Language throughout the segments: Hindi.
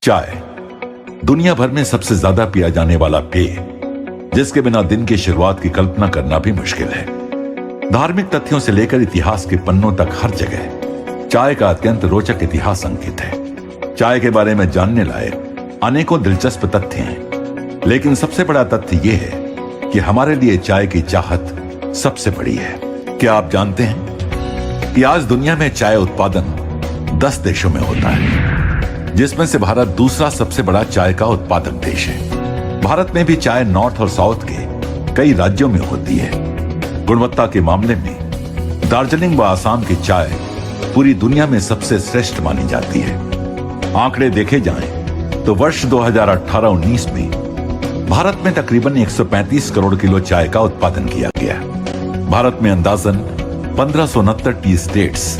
चाय दुनिया भर में सबसे ज्यादा पिया जाने वाला पेय, जिसके बिना दिन की शुरुआत की कल्पना करना भी मुश्किल है। धार्मिक तथ्यों से लेकर इतिहास के पन्नों तक हर जगह चाय का अत्यंत रोचक इतिहास अंकित है। चाय के बारे में जानने लायक अनेकों दिलचस्प तथ्य हैं, लेकिन सबसे बड़ा तथ्य यह है कि हमारे लिए चाय की चाहत सबसे बड़ी है। क्या आप जानते हैं कि आज दुनिया में चाय उत्पादन 10 देशों में होता है, जिसमें से भारत दूसरा सबसे बड़ा चाय का उत्पादक देश है। भारत में भी चाय नॉर्थ और साउथ के कई राज्यों में होती है। गुणवत्ता के मामले में दार्जिलिंग व आसाम की चाय पूरी दुनिया में सबसे श्रेष्ठ मानी जाती है। आंकड़े देखे जाएं तो वर्ष 2018-19 में भारत में तकरीबन 135 करोड़ किलो चाय का उत्पादन किया गया। भारत में अंदाजन 1569 टी स्टेट्स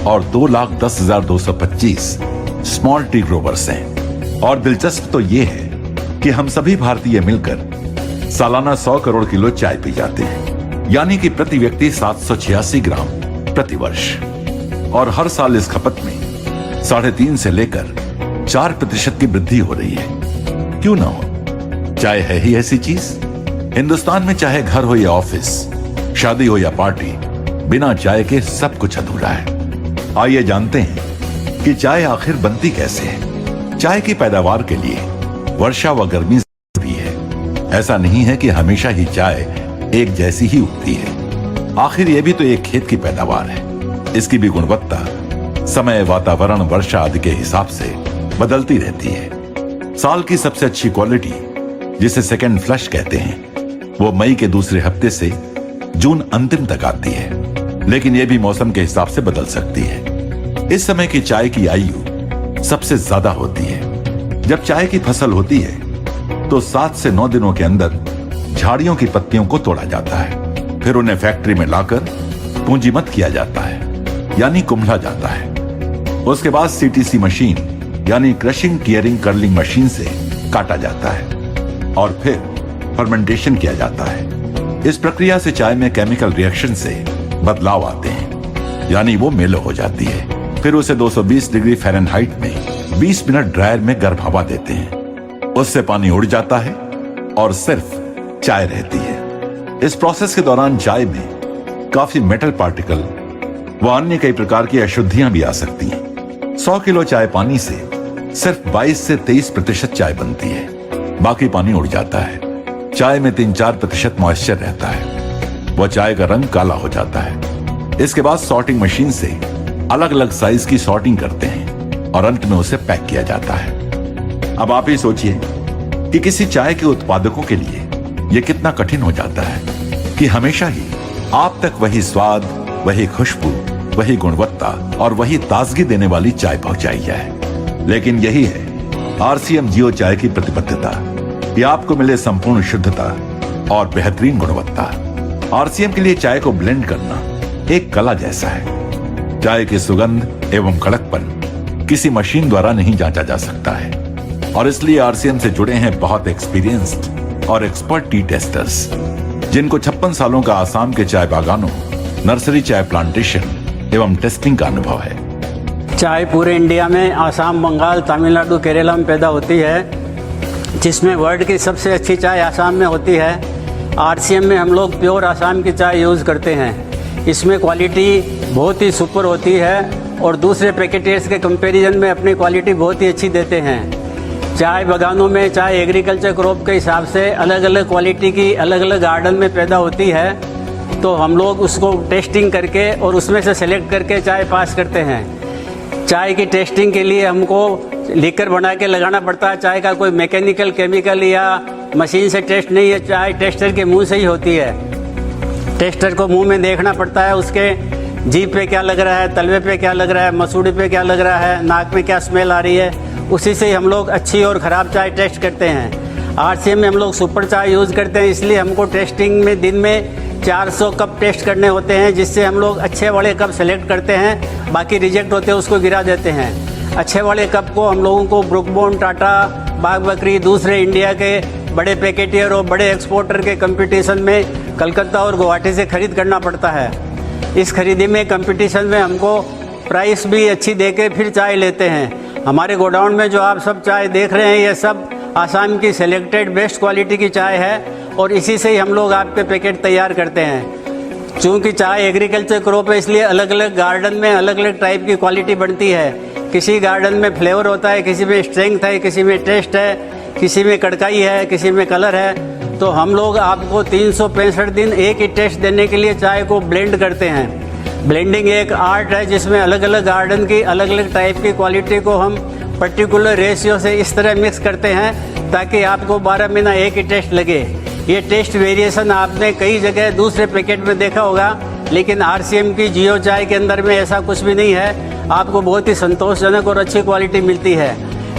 और 2,10,225 स्मॉल टी ग्रोवर्स हैं। और दिलचस्प तो यह है कि हम सभी भारतीय मिलकर सालाना 100 करोड़ किलो चाय पी जाते हैं, यानी कि प्रति व्यक्ति 786 ग्राम प्रति वर्ष। और हर साल इस खपत में 3.5 से लेकर 4% की वृद्धि हो रही है। क्यों ना हो, चाय है ही ऐसी चीज। हिंदुस्तान में चाहे घर हो या ऑफिस, शादी हो या पार्टी, बिना चाय के सब कुछ अधूरा है। आइए जानते हैं कि चाय आखिर बनती कैसे है। चाय की पैदावार के लिए वर्षा व गर्मी जरूरी है। ऐसा नहीं है कि हमेशा ही चाय एक जैसी ही उगती है। आखिर यह भी तो एक खेत की पैदावार है। इसकी भी गुणवत्ता समय, वातावरण, वर्षा आदि के हिसाब से बदलती रहती है। साल की सबसे अच्छी क्वालिटी, जिसे सेकेंड फ्लश कहते हैं, वो मई के दूसरे हफ्ते से जून अंतिम तक आती है, लेकिन यह भी मौसम के हिसाब से बदल सकती है। इस समय की चाय की आयु सबसे ज्यादा होती है। जब चाय की फसल होती है तो 7 से 9 दिनों के अंदर झाड़ियों की पत्तियों को तोड़ा जाता है। फिर उन्हें फैक्ट्री में लाकर पूंजीमत किया जाता है, यानी कुम्हला जाता है। उसके बाद सीटीसी मशीन यानी क्रशिंग टियरिंग कर्लिंग मशीन से काटा जाता है और फिर फर्मेंटेशन किया जाता है। इस प्रक्रिया से चाय में केमिकल रिएक्शन से बदलाव आते हैं, यानी वो मेलो हो जाती है। फिर उसे 220 डिग्री फ़ारेनहाइट में 20 मिनट ड्रायर में गर्म हवा देते हैं। उससे पानी उड़ जाता है और सिर्फ चाय रहती है। इस प्रोसेस के दौरान चाय में काफी मेटल पार्टिकल व अन्य कई प्रकार की अशुद्धियां भी आ सकती हैं। 100 किलो चाय पानी से सिर्फ 22 से 23% चाय बनती है, बाकी पानी उड़ जाता है। चाय में 3-4% मॉइस्चर रहता है। वह चाय का रंग काला हो जाता है। इसके बाद सॉर्टिंग मशीन से अलग अलग साइज की सॉर्टिंग करते हैं और अंत में उसे पैक किया जाता है। अब आप ही सोचिए कि किसी चाय के उत्पादकों के लिए यह कितना कठिन हो जाता है कि हमेशा ही आप तक वही स्वाद, वही खुशबू, वही गुणवत्ता और वही ताजगी देने वाली चाय पहुंचाई जाए। लेकिन यही है आरसीएम जियो चाय की प्रतिबद्धता कि आपको मिले संपूर्ण शुद्धता और बेहतरीन गुणवत्ता। आरसीएम के लिए चाय को ब्लेंड करना एक कला जैसा है। चाय की सुगंध एवं कड़कपन किसी मशीन द्वारा नहीं जांचा जा सकता है, और इसलिए आरसीएम से जुड़े हैं बहुत एक्सपीरियंस्ड और एक्सपर्ट टी टेस्टर्स, जिनको 56 सालों का आसाम के चाय बागानों, नर्सरी चाय प्लांटेशन एवं टेस्टिंग का अनुभव है। चाय पूरे इंडिया में आसाम, बंगाल, तमिलनाडु, केरला में पैदा होती है, जिसमें वर्ल्ड की सबसे अच्छी चाय आसाम में होती है। आरसीएम में हम लोग प्योर आसाम की चाय यूज़ करते हैं। इसमें क्वालिटी बहुत ही सुपर होती है और दूसरे पैकेटर्स के कंपैरिजन में अपनी क्वालिटी बहुत ही अच्छी देते हैं। चाय बागानों में चाय एग्रीकल्चर क्रॉप के हिसाब से अलग अलग क्वालिटी की अलग अलग गार्डन में पैदा होती है, तो हम लोग उसको टेस्टिंग करके और उसमें से सेलेक्ट करके चाय पास करते हैं। चाय की टेस्टिंग के लिए हमको लीकर बना के लगाना पड़ता है। चाय का कोई मैकेनिकल, केमिकल या मशीन से टेस्ट नहीं है, चाय टेस्टर के मुँह से ही होती है। टेस्टर को मुंह में देखना पड़ता है, उसके जीभ पे क्या लग रहा है, तलवे पे क्या लग रहा है, मसूड़ी पे क्या लग रहा है, नाक में क्या स्मेल आ रही है, उसी से हम लोग अच्छी और ख़राब चाय टेस्ट करते हैं। आरसीएम में हम लोग सुपर चाय यूज़ करते हैं, इसलिए हमको टेस्टिंग में दिन में 400 कप टेस्ट करने होते हैं, जिससे हम लोग अच्छे वाले कप सेलेक्ट करते हैं। बाकी रिजेक्ट होते हैं उसको गिरा देते हैं। अच्छे वाले कप को हम लोगों को ब्रुक बॉन्ड, टाटा, बाग बकरी, दूसरे इंडिया के बड़े पैकेटियर और बड़े एक्सपोर्टर के कंपटीशन में कलकत्ता और गुवाहाटी से खरीद करना पड़ता है। इस खरीदी में कंपटीशन में हमको प्राइस भी अच्छी देके फिर चाय लेते हैं। हमारे गोडाउन में जो आप सब चाय देख रहे हैं ये सब आसाम की सेलेक्टेड बेस्ट क्वालिटी की चाय है और इसी से ही हम लोग आपके पैकेट तैयार करते हैं। चूँकि चाय एग्रीकल्चर क्रॉप है इसलिए अलग अलग गार्डन में अलग अलग टाइप की क्वालिटी बनती है। किसी गार्डन में फ्लेवर होता है, किसी में स्ट्रेंथ है, किसी में टेस्ट है, किसी में कड़काई है, किसी में कलर है। तो हम लोग आपको 365 दिन एक ही टेस्ट देने के लिए चाय को ब्लेंड करते हैं। ब्लेंडिंग एक आर्ट है जिसमें अलग अलग गार्डन की अलग अलग टाइप की क्वालिटी को हम पर्टिकुलर रेशियो से इस तरह मिक्स करते हैं ताकि आपको 12 महीना एक ही टेस्ट लगे। ये टेस्ट वेरिएशन आपने कई जगह दूसरे पैकेट में देखा होगा, लेकिन आरसीएम की जियो चाय के अंदर में ऐसा कुछ भी नहीं है। आपको बहुत ही संतोषजनक और अच्छी क्वालिटी मिलती है।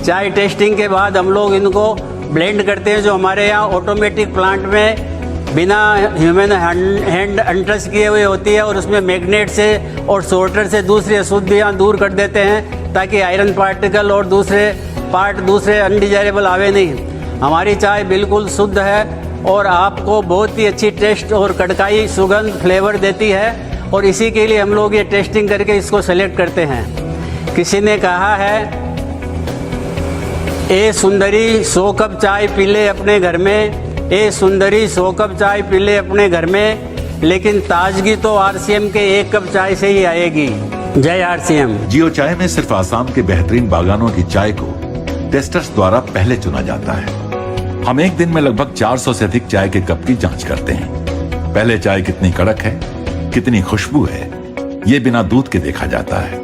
चाय टेस्टिंग के बाद हम लोग इनको ब्लेंड करते हैं, जो हमारे यहाँ ऑटोमेटिक प्लांट में बिना ह्यूमन हैंड अनटच किए हुए होती है और उसमें मैग्नेट से और सोर्टर से दूसरी अशुद्धियाँ दूर कर देते हैं ताकि आयरन पार्टिकल और दूसरे अनडिजायरेबल आवे नहीं। हमारी चाय बिल्कुल शुद्ध है और आपको बहुत ही अच्छी टेस्ट और कड़काई सुगंध फ्लेवर देती है और इसी के लिए हम लोग ये टेस्टिंग करके इसको सेलेक्ट करते हैं। किसी ने कहा है ए सुंदरी 100 कप चाय पी ले अपने घर में, ए सुंदरी 100 कप चाय पी ले अपने घर में, लेकिन ताजगी तो आरसीएम के 1 कप चाय से ही आएगी। जय आरसीएम। जियो चाय में सिर्फ आसाम के बेहतरीन बागानों की चाय को टेस्टर्स द्वारा पहले चुना जाता है। हम एक दिन में लगभग 400 से अधिक चाय के कप की जांच करते हैं। पहले चाय कितनी कड़क है, कितनी खुशबू है, ये बिना दूध के देखा जाता है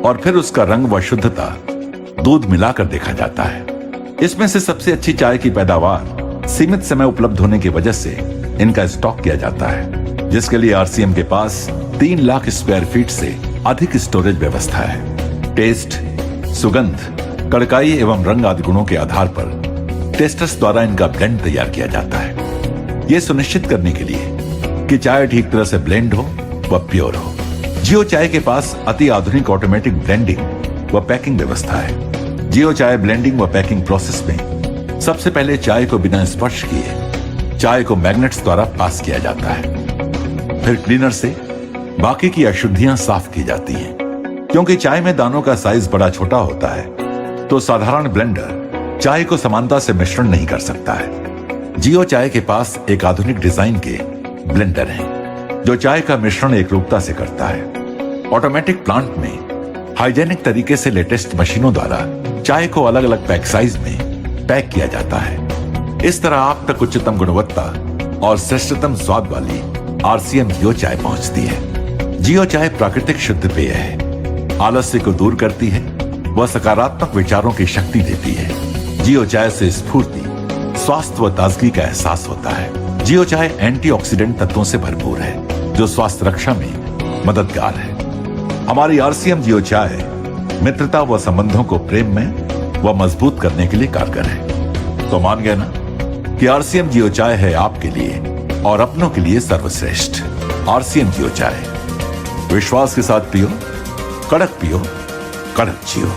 और फिर उसका रंग व शुद्धता दूध मिलाकर देखा जाता है। इसमें से सबसे अच्छी चाय की पैदावार सीमित समय उपलब्ध होने की वजह से इनका स्टॉक किया जाता है, जिसके लिए आरसीएम के पास 3 लाख स्क्वायर फीट से अधिक स्टोरेज व्यवस्था है। टेस्ट, सुगंध, कड़काई एवं रंग आदि गुणों के आधार पर टेस्टर्स द्वारा इनका ब्लेंड तैयार किया जाता है, ये सुनिश्चित करने के लिए कि चाय ठीक तरह से ब्लेंड हो व प्योर हो। जियो चाय के पास अति आधुनिक ऑटोमेटिक ब्लेंडिंग व पैकिंग व्यवस्था है। जियो चाय ब्लेंडिंग व पैकिंग प्रोसेस में सबसे पहले चाय को बिना स्पर्श किए चाय को मैग्नेट्स द्वारा पास किया जाता है। फिर क्लीनर से बाकी की अशुद्धियां साफ की जाती हैं। क्योंकि चाय में दानों का साइज बड़ा छोटा होता है तो साधारण ब्लेंडर चाय को समानता से मिश्रण नहीं कर सकता है। जियो चाय के पास एक आधुनिक डिजाइन के ब्लेंडर हैं जो चाय का मिश्रण एकरूपता से करता है। ऑटोमेटिक प्लांट में हाइजेनिक तरीके से लेटेस्ट मशीनों द्वारा चाय को अलग अलग पैक साइज में पैक किया जाता है। इस तरह आप तक उच्चतम गुणवत्ता और श्रेष्ठतम स्वाद वाली आरसीएम जियो चाय पहुंचती है। जियो चाय प्राकृतिक शुद्ध पेय है, आलस्य को दूर करती है व सकारात्मक विचारों की शक्ति देती है। जियो चाय से स्फूर्ति, स्वास्थ्य व ताजगी का एहसास होता है। जियो चाय एंटीऑक्सीडेंट तत्वों से भरपूर है जो स्वास्थ्य रक्षा में मददगार है। हमारी आरसीएम जियो चाय मित्रता व संबंधों को प्रेम में व मजबूत करने के लिए कारगर है। तो मान गए ना कि आरसीएम जियो चाय है आपके लिए और अपनों के लिए सर्वश्रेष्ठ। आरसीएम जियो चाय, विश्वास के साथ पियो, कड़क पियो, कड़क जियो।